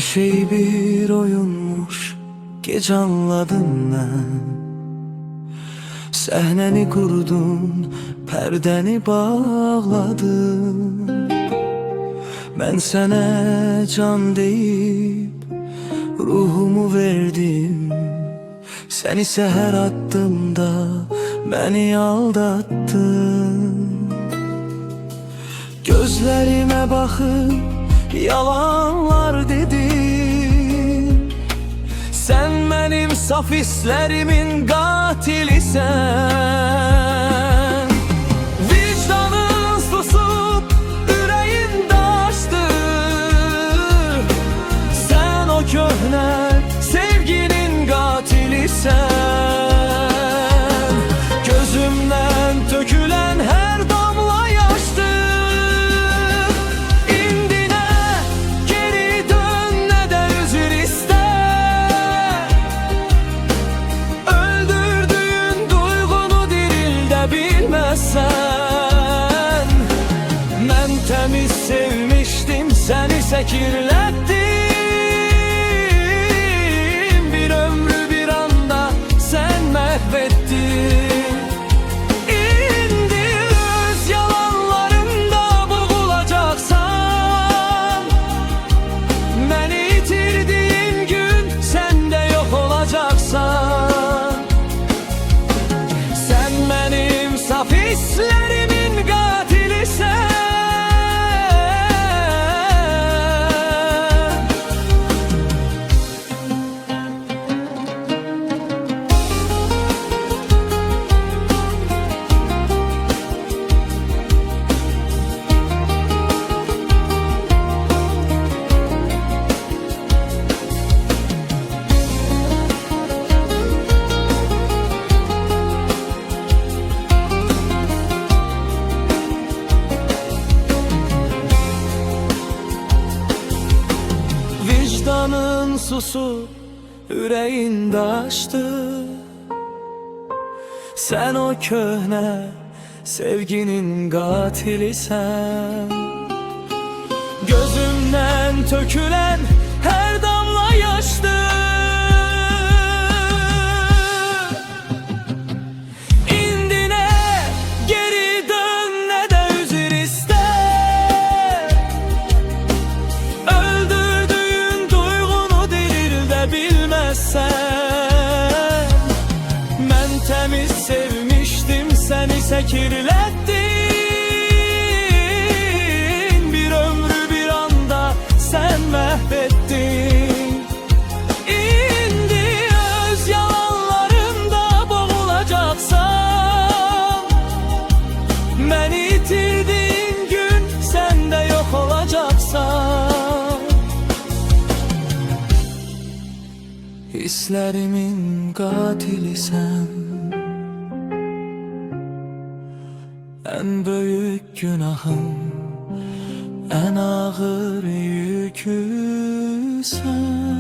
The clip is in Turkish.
şey bir oyunmuş, geç anladım ben. Səhnəni qurdun, pərdəni bağladın. Mən sənə can deyib ruhumu verdim. Sən isə hər addımda məni aldattın. Gözlərimə baxıb yalanlar dedin. Sen benim saf hislerimin katilisən. Vicdanın susub, ürəyin daşdı. Sen o köhnə sevginin katilisən. Gözümden tökülen her damla yaştı. Ben temiz sevmiştim, sen ise kirlettin. Bir ömrü bir anda sen mahvettin. İndi öz yalanlarında boğulacaksan, beni itirdiğin gün sen de yok olacaksan. Sen benim saf hislerimin katilisən. Vicdanın susu, yüreğin daştı. Sen o köhne sevginin katilisən. Gözümden tökülen her damla yaştı. Ben temiz sevmiştim, sen ise kirlettin. Bir ömrü bir anda sen mahvettin. İndi öz yalanlarında boğulacaksan, beni itirdiğin gün sen de yok olacaksan. Hislerimin katilisən. En büyük günahım, en ağır yüküsen.